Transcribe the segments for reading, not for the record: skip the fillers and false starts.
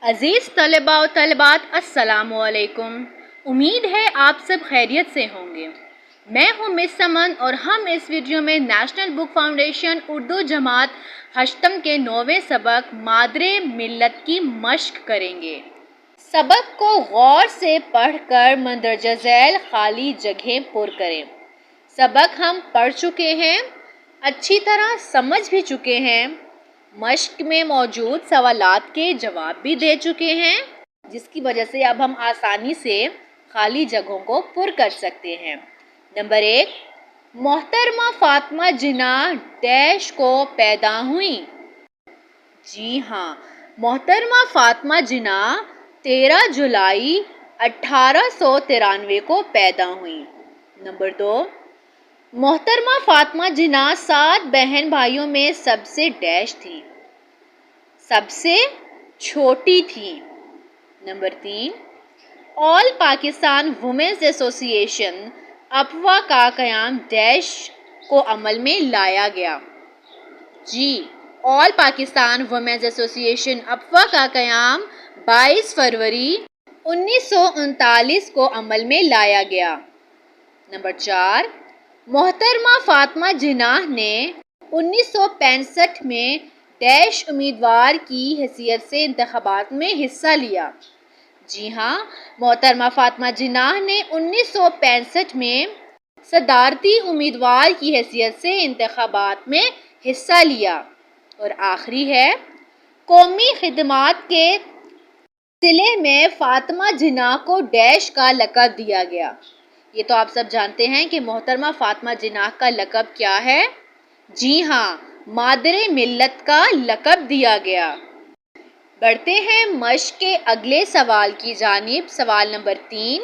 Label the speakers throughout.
Speaker 1: عزیز طلباء و طالبات السلام علیکم۔ امید ہے آپ سب خیریت سے ہوں گے۔ میں ہوں مس سمن اور ہم اس ویڈیو میں نیشنل بک فاؤنڈیشن اردو جماعت ہشتم کے 9ویں سبق مادر ملت کی مشق کریں گے۔ سبق کو غور سے پڑھ کر مندرجہ ذیل خالی جگہیں پر کریں۔ سبق ہم پڑھ چکے ہیں، اچھی طرح سمجھ بھی چکے ہیں، مشق میں موجود سوالات کے جواب بھی دے چکے ہیں، جس کی وجہ سے اب ہم آسانی سے خالی جگہوں کو پر کر سکتے ہیں۔ نمبر 1، محترمہ فاطمہ جناح ڈیش کو پیدا ہوئیں؟ جی ہاں، محترمہ فاطمہ جناح 13 جولائی 1893 کو پیدا ہوئیں۔ نمبر 2، محترمہ فاطمہ جناح 7 بہن بھائیوں میں سب سے ڈیش تھی؟ سب سے چھوٹی تھی۔ نمبر 3، آل پاکستان وومنز ایسوسی ایشن افوا کا قیام ڈیش کو عمل میں لایا گیا؟ جی، آل پاکستان وومنز ایسوسی ایشن افوا کا قیام 22 فروری 1939 کو عمل میں لایا گیا۔ نمبر 4، محترمہ فاطمہ جناح نے 1965 میں ڈیش امیدوار کی حیثیت سے انتخابات میں حصہ لیا؟ جی ہاں، محترمہ فاطمہ جناح نے 1965 میں صدارتی امیدوار کی حیثیت سے انتخابات میں حصہ لیا۔ اور آخری ہے، قومی خدمات کے سلسلے میں فاطمہ جناح کو ڈیش کا لقب دیا گیا؟ یہ تو آپ سب جانتے ہیں کہ محترمہ فاطمہ جناح کا لقب کیا ہے؟ جی ہاں، مادر ملت کا لقب دیا گیا۔ بڑھتے ہیں مشق کے اگلے سوال کی جانب۔ سوال نمبر 3،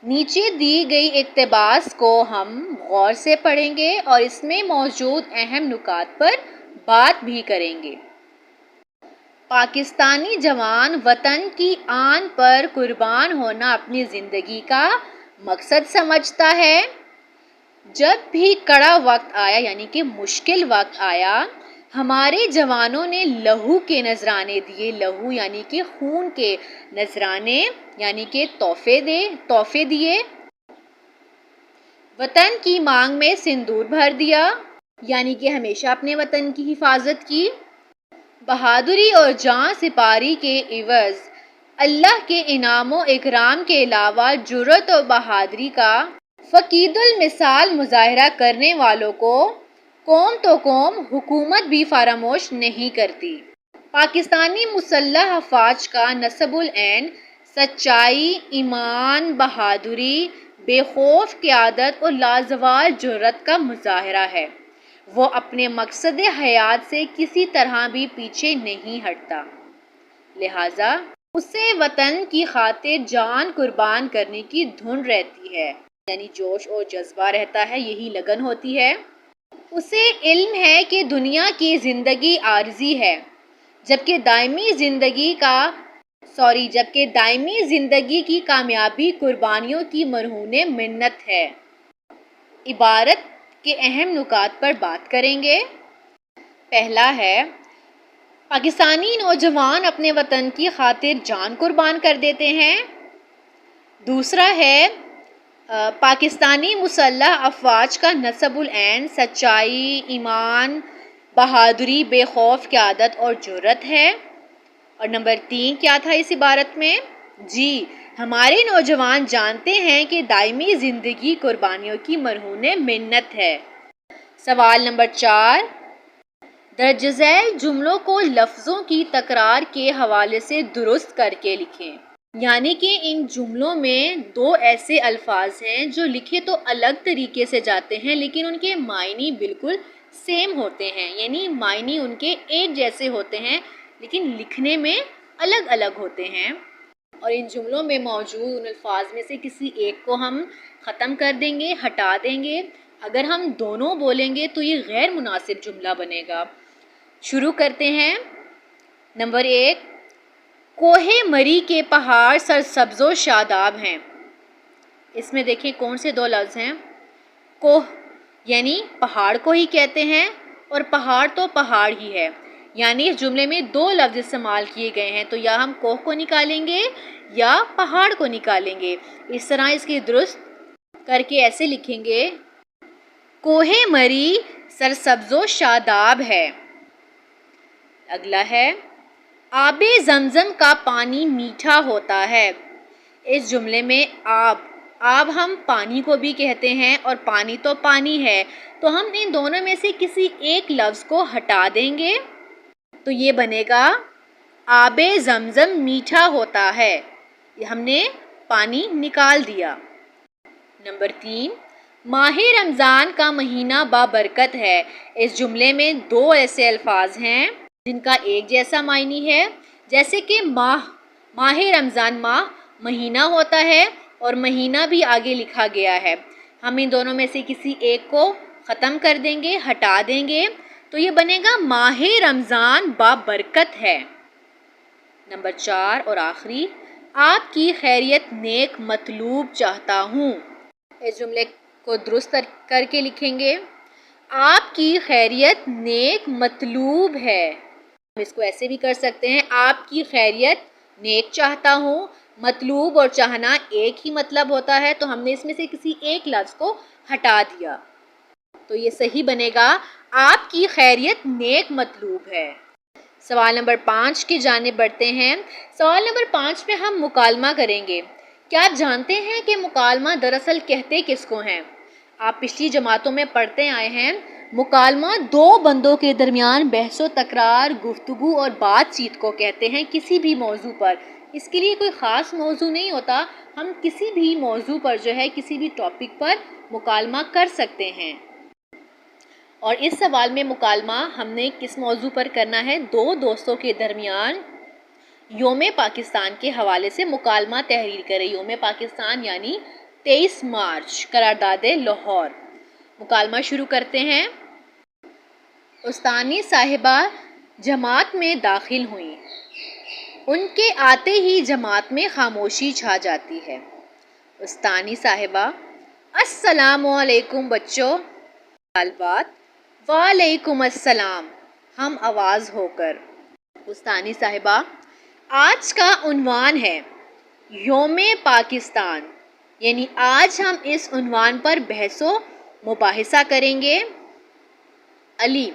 Speaker 1: نیچے دی گئی اقتباس کو ہم غور سے پڑھیں گے اور اس میں موجود اہم نکات پر بات بھی کریں گے۔ پاکستانی جوان وطن کی آن پر قربان ہونا اپنی زندگی کا مقصد سمجھتا ہے۔ جب بھی کڑا وقت آیا یعنی کہ مشکل وقت آیا، ہمارے جوانوں نے لہو کے نذرانے دیے۔ لہو یعنی کہ خون کے نذرانے یعنی کہ تحفے دیے۔ وطن کی مانگ میں سندور بھر دیا یعنی کہ ہمیشہ اپنے وطن کی حفاظت کی۔ بہادری اور جاں سپاری کے عوض اللہ کے انعام و اکرام کے علاوہ جرأت و بہادری کا فقید المثال مظاہرہ کرنے والوں کو قوم تو قوم حکومت بھی فراموش نہیں کرتی۔ پاکستانی مسلح افواج کا نصب العین سچائی، ایمان، بہادری، بے خوف قیادت اور لازوال جرأت کا مظاہرہ ہے۔ وہ اپنے مقصد حیات سے کسی طرح بھی پیچھے نہیں ہٹتا، لہٰذا اسے وطن کی خاطر جان قربان کرنے کی دھن رہتی ہے، یعنی جوش اور جذبہ رہتا ہے، یہی لگن ہوتی ہے۔ اسے علم ہے کہ دنیا کی زندگی عارضی ہے، جبکہ دائمی زندگی کی کامیابی قربانیوں کی مرہون منت ہے۔ عبارت کے اہم نکات پر بات کریں گے۔ پہلا ہے، پاکستانی نوجوان اپنے وطن کی خاطر جان قربان کر دیتے ہیں۔ دوسرا ہے، پاکستانی مسلح افواج کا نصب العین سچائی، ایمان، بہادری، بے خوف قیادت اور جرأت ہے۔ اور نمبر 3 کیا تھا اس عبارت میں؟ جی، ہمارے نوجوان جانتے ہیں کہ دائمی زندگی قربانیوں کی مرہون منت ہے۔ سوال نمبر 4، درج ذیل جملوں کو لفظوں کی تکرار کے حوالے سے درست کر کے لکھیں۔ یعنی کہ ان جملوں میں 2 ایسے الفاظ ہیں جو لکھے تو الگ طریقے سے جاتے ہیں لیکن ان کے معنی بالکل سیم ہوتے ہیں، یعنی معنی ان کے ایک جیسے ہوتے ہیں لیکن لکھنے میں الگ الگ ہوتے ہیں۔ اور ان جملوں میں موجود ان الفاظ میں سے کسی ایک کو ہم ختم کر دیں گے، ہٹا دیں گے۔ اگر ہم دونوں بولیں گے تو یہ غیر مناسب جملہ بنے گا۔ شروع کرتے ہیں۔ نمبر 1، کوہ مری کے پہاڑ سرسبز و شاداب ہیں۔ اس میں دیکھیں کون سے 2 لفظ ہیں؟ کوہ یعنی پہاڑ کو ہی کہتے ہیں اور پہاڑ تو پہاڑ ہی ہے، یعنی اس جملے میں دو لفظ استعمال کیے گئے ہیں، تو یا ہم کوہ کو نکالیں گے یا پہاڑ کو نکالیں گے۔ اس طرح اس کی درست کر کے ایسے لکھیں گے، کوہ مری سرسبز و شاداب ہے۔ اگلا ہے، آب زمزم کا پانی میٹھا ہوتا ہے۔ اس جملے میں آب ہم پانی کو بھی کہتے ہیں اور پانی تو پانی ہے، تو ہم ان دونوں میں سے کسی ایک لفظ کو ہٹا دیں گے تو یہ بنے گا آب زمزم میٹھا ہوتا ہے۔ ہم نے پانی نکال دیا۔ نمبر 3، ماہ رمضان کا مہینہ بابرکت ہے۔ اس جملے میں دو ایسے الفاظ ہیں جن کا ایک جیسا معنی ہے، جیسے کہ ماہ رمضان مہینہ ہوتا ہے اور مہینہ بھی آگے لکھا گیا ہے۔ ہم ان دونوں میں سے کسی ایک کو ختم کر دیں گے، ہٹا دیں گے، تو یہ بنے گا ماہ رمضان بابرکت ہے۔ نمبر 4 اور آخری، آپ کی خیریت نیک مطلوب چاہتا ہوں۔ اس جملے کو درست کر کے لکھیں گے، آپ کی خیریت نیک مطلوب ہے۔ ہم اس کو ایسے بھی کر سکتے ہیں، آپ کی خیریت نیک چاہتا ہوں۔ مطلوب اور چاہنا ایک ہی مطلب ہوتا ہے، تو ہم نے اس میں سے کسی ایک لفظ کو ہٹا دیا، تو یہ صحیح بنے گا آپ کی خیریت نیک مطلوب ہے۔ سوال نمبر 5 کی جانب بڑھتے ہیں۔ سوال نمبر 5 میں ہم مکالمہ کریں گے۔ کیا آپ جانتے ہیں کہ مکالمہ دراصل کہتے کس کو ہیں؟ آپ پچھلی جماعتوں میں پڑھتے آئے ہیں، مکالمہ دو بندوں کے درمیان بحث و تکرار، گفتگو اور بات چیت کو کہتے ہیں کسی بھی موضوع پر۔ اس کے لیے کوئی خاص موضوع نہیں ہوتا، ہم کسی بھی موضوع پر جو ہے کسی بھی ٹاپک پر مکالمہ کر سکتے ہیں۔ اور اس سوال میں مکالمہ ہم نے کس موضوع پر کرنا ہے؟ دو دوستوں کے درمیان یوم پاکستان کے حوالے سے مکالمہ تحریر کرے۔ یوم پاکستان یعنی 23 مارچ، قرارداد لاہور۔ مکالمہ شروع کرتے ہیں۔ استانی صاحبہ جماعت میں داخل ہوئیں، ان کے آتے ہی جماعت میں خاموشی چھا جاتی ہے۔ استانی صاحبہ، السلام علیکم بچوں۔ طالبات، وعلیکم السلام، ہم آواز ہو کر۔ استانی صاحبہ، آج کا عنوان ہے یوم پاکستان، یعنی آج ہم اس عنوان پر بحث و مباحثہ کریں گے۔ علی،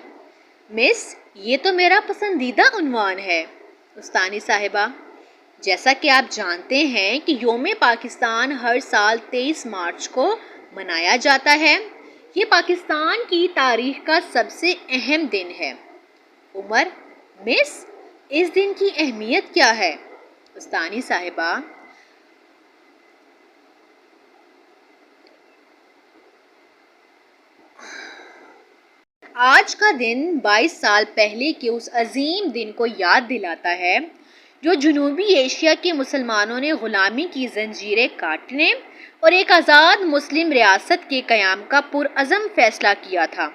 Speaker 1: مس، یہ تو میرا پسندیدہ عنوان ہے۔ استانی صاحبہ، جیسا کہ آپ جانتے ہیں کہ یوم پاکستان ہر سال 23 مارچ کو منایا جاتا ہے۔ یہ پاکستان کی تاریخ کا سب سے اہم دن ہے۔ عمر، مس، اس دن کی اہمیت کیا ہے؟ استانی صاحبہ، آج کا دن 22 سال پہلے کے اس عظیم دن کو یاد دلاتا ہے جو جنوبی ایشیا کے مسلمانوں نے غلامی کی زنجیریں کاٹنے اور ایک آزاد مسلم ریاست کے قیام کا پرعزم فیصلہ کیا تھا۔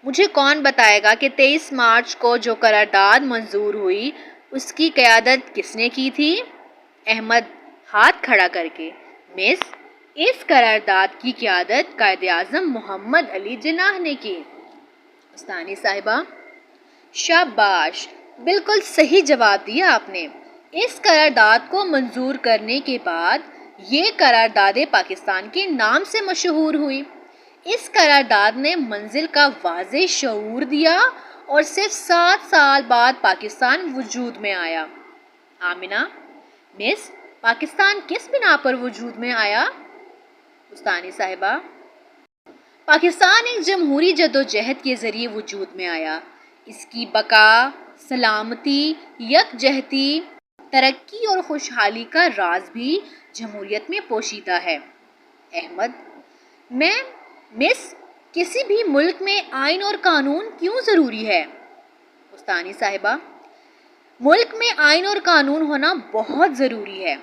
Speaker 1: مجھے کون بتائے گا کہ 23 مارچ کو جو قرارداد منظور ہوئی اس کی قیادت کس نے کی تھی؟ احمد ہاتھ کھڑا کر کے، مس، اس قرارداد کی قیادت قائد اعظم محمد علی جناح نے کی۔ استانی صاحبہ، شاباش، بالکل صحیح جواب دیا آپ نے۔ اس قرارداد کو منظور کرنے کے بعد یہ قرارداد پاکستان کے نام سے مشہور ہوئی۔ اس قرارداد نے منزل کا واضح شعور دیا اور صرف 7 سال بعد پاکستان وجود میں آیا۔ آمنہ، مس، پاکستان کس بنا پر وجود میں آیا؟ استانی صاحبہ، پاکستان ایک جمہوری جدوجہد کے ذریعے وجود میں آیا۔ اس کی بقا، سلامتی، یکجہتی، ترقی اور خوشحالی کا راز بھی جمہوریت میں پوشیدہ ہے۔ احمد، مس، کسی بھی ملک میں آئین اور قانون کیوں ضروری ہے؟ استانی صاحبہ، ملک میں آئین اور قانون ہونا بہت ضروری ہے۔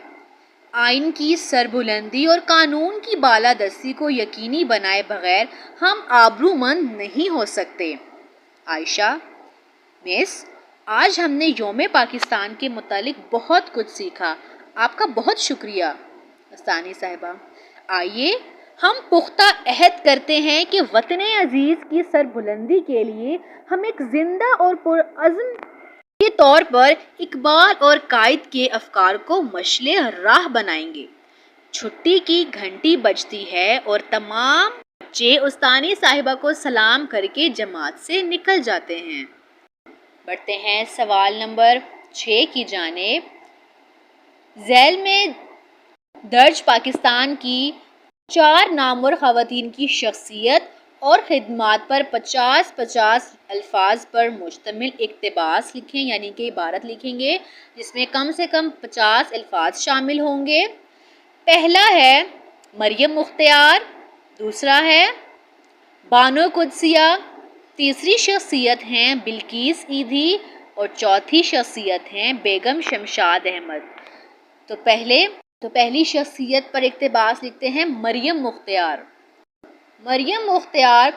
Speaker 1: آئین کی سربلندی اور قانون کی بالادستی کو یقینی بنائے بغیر ہم آبرومند نہیں ہو سکتے۔ عائشہ، مس، آج ہم نے یوم پاکستان کے متعلق بہت کچھ سیکھا، آپ کا بہت شکریہ۔ استانی صاحبہ، آئیے ہم پختہ عہد کرتے ہیں کہ وطن عزیز کی سربلندی کے لیے ہم ایک زندہ اور پرعزم کے طور پر اقبال اور قائد کے افکار کو مشعل راہ بنائیں گے۔ چھٹی کی گھنٹی بجتی ہے اور تمام بچے استانی صاحبہ کو سلام کر کے جماعت سے نکل جاتے ہیں۔ بڑھتے ہیں سوال نمبر 6 کی جانب۔ ذیل میں درج پاکستان کی 4 نامور خواتین کی شخصیت اور خدمات پر 50 الفاظ پر مشتمل اقتباس لکھیں، یعنی کہ عبارت لکھیں گے جس میں کم سے کم 50 الفاظ شامل ہوں گے۔ پہلا ہے مریم مختار، دوسرا ہے بانو قدسیہ، تیسری شخصیت ہیں بلقیس ایدھی اور چوتھی شخصیت ہیں بیگم شمشاد احمد۔ تو پہلی شخصیت پر اقتباس لکھتے ہیں مریم مختار۔ مریم مختار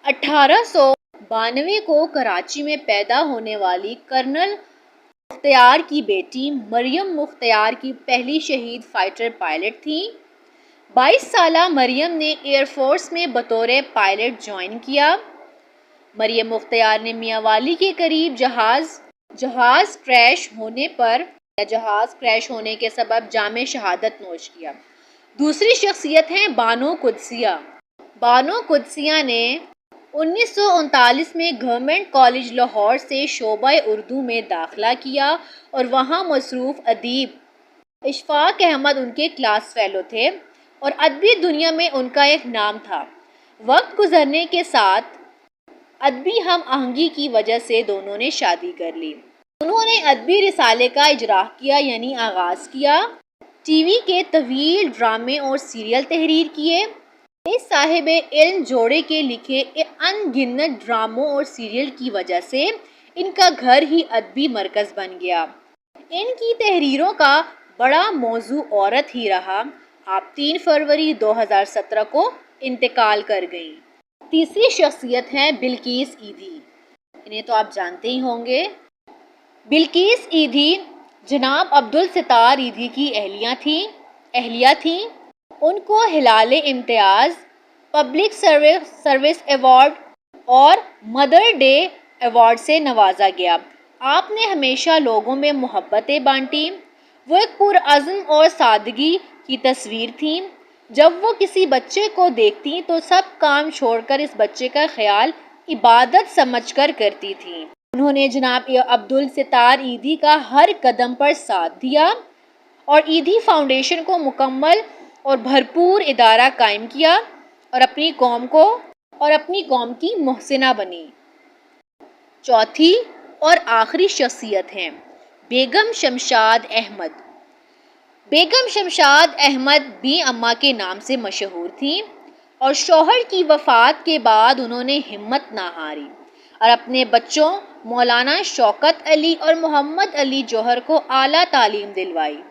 Speaker 1: 1892 کو کراچی میں پیدا ہونے والی کرنل مختار کی بیٹی مریم مختار کی پہلی شہید فائٹر پائلٹ تھیں۔ 22 سالہ مریم نے ایئر فورس میں بطور پائلٹ جوائن کیا۔ مریم مختار نے میاں والی کے قریب جہاز کریش ہونے کے سبب جام شہادت نوش کیا۔ دوسری شخصیت ہیں بانو قدسیہ۔ بانو قدسیہ نے 1939 میں گورنمنٹ کالج لاہور سے شعبہ اردو میں داخلہ کیا اور وہاں مصروف ادیب اشفاق احمد ان کے کلاس فیلو تھے اور ادبی دنیا میں ان کا ایک نام تھا۔ وقت گزرنے کے ساتھ ادبی ہم آہنگی کی وجہ سے دونوں نے شادی کر لی۔ انہوں نے ادبی رسالے کا اجراء کیا، یعنی آغاز کیا۔ ٹی وی کے طویل ڈرامے اور سیریل تحریر کیے۔ اس صاحب علم جوڑے کے لکھے ان گنت ڈراموں اور سیریل کی وجہ سے ان کا گھر ہی ادبی مرکز بن گیا۔ ان کی تحریروں کا بڑا موضوع عورت ہی رہا۔ آپ 3 فروری 2017 کو انتقال کر گئیں۔ تیسری شخصیت ہے بلقیس ایدھی۔ انہیں تو آپ جانتے ہی ہوں گے۔ بلقیس ایدھی جناب عبدالستار ایدھی کی اہلیہ تھیں۔ ان کو ہلال امتیاز، پبلک سروس ایوارڈ اور مدر ڈے ایوارڈ سے نوازا گیا۔ آپ نے ہمیشہ لوگوں میں محبتیں بانٹی۔ وہ ایک پرعزم اور سادگی کی تصویر تھیں۔ جب وہ کسی بچے کو دیکھتی تو سب کام چھوڑ کر اس بچے کا خیال عبادت سمجھ کر کرتی تھیں۔ انہوں نے جناب عبدالستار ایدھی کا ہر قدم پر ساتھ دیا اور ایدھی فاؤنڈیشن کو مکمل اور بھرپور ادارہ قائم کیا اور اپنی قوم کی محسنہ بنی۔ چوتھی اور آخری شخصیت ہیں بیگم شمشاد احمد۔ بیگم شمشاد احمد بی اماں کے نام سے مشہور تھیں اور شوہر کی وفات کے بعد انہوں نے ہمت نہ ہاری اور اپنے بچوں مولانا شوکت علی اور محمد علی جوہر کو اعلیٰ تعلیم دلوائی۔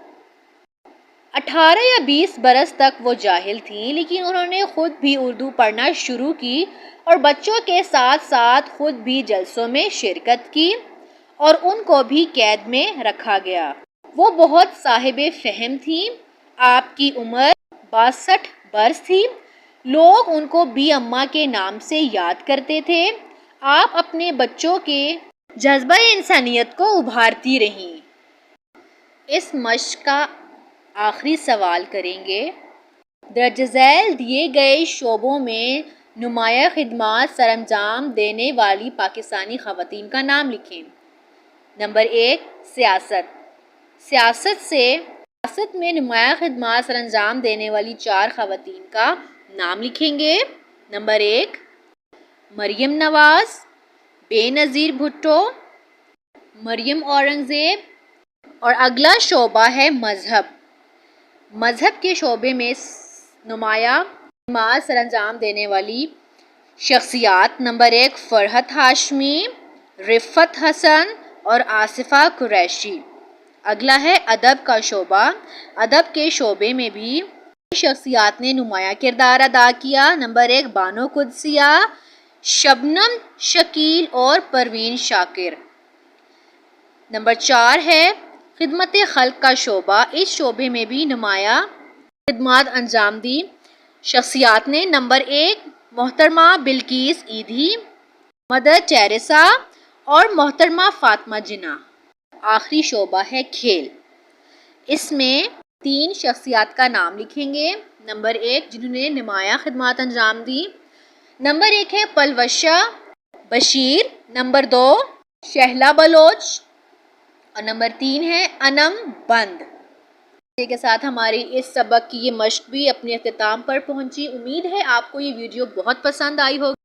Speaker 1: 18 یا 20 برس تک وہ جاہل تھیں، لیکن انہوں نے خود بھی اردو پڑھنا شروع کی اور بچوں کے ساتھ ساتھ خود بھی جلسوں میں شرکت کی اور ان کو بھی قید میں رکھا گیا۔ وہ بہت صاحب فہم تھیں۔ آپ کی عمر 62 برس تھی۔ لوگ ان کو بی اماں کے نام سے یاد کرتے تھے۔ آپ اپنے بچوں کے جذبہ انسانیت کو ابھارتی رہیں۔ اس مشق کا آخری سوال کریں گے۔ درج ذیل دیے گئے شعبوں میں نمایاں خدمات سر انجام دینے والی پاکستانی خواتین کا نام لکھیں۔ نمبر 1 سیاست میں نمایاں خدمات سر انجام دینے والی 4 خواتین کا نام لکھیں گے۔ نمبر 1 مریم نواز، بے نظیر بھٹو، مریم اورنگزیب، اور اگلا شعبہ ہے مذہب کے شعبے میں نمایاں خدمات سر انجام دینے والی شخصیات۔ نمبر 1 فرحت ہاشمی، رفت حسن اور آصفہ قریشی۔ اگلا ہے ادب کا شعبہ۔ ادب کے شعبے میں بھی شخصیات نے نمایاں کردار ادا کیا۔ نمبر 1 بانو قدسیہ، شبنم شکیل اور پروین شاکر۔ نمبر 4 ہے خدمت خلق کا شعبہ۔ اس شعبے میں بھی نمایاں خدمات انجام دی۔ شخصیات نے نمبر 1 محترمہ بلقیس ایدھی، مدر ٹیریسا اور محترمہ فاطمہ جناح۔ آخری شعبہ ہے کھیل۔ اس میں 3 شخصیات کا نام لکھیں گے۔ نمبر 1 جنہوں نے نمایاں خدمات انجام دی۔ نمبر 1 ہے پلوشہ بشیر، نمبر 2 شہلا بلوچ اور نمبر 3 ہے انم بند۔ اسی کے ساتھ ہماری اس سبق کی یہ مشق بھی اپنے اختتام پر پہنچی۔ امید ہے آپ کو یہ ویڈیو بہت پسند آئی ہوگی۔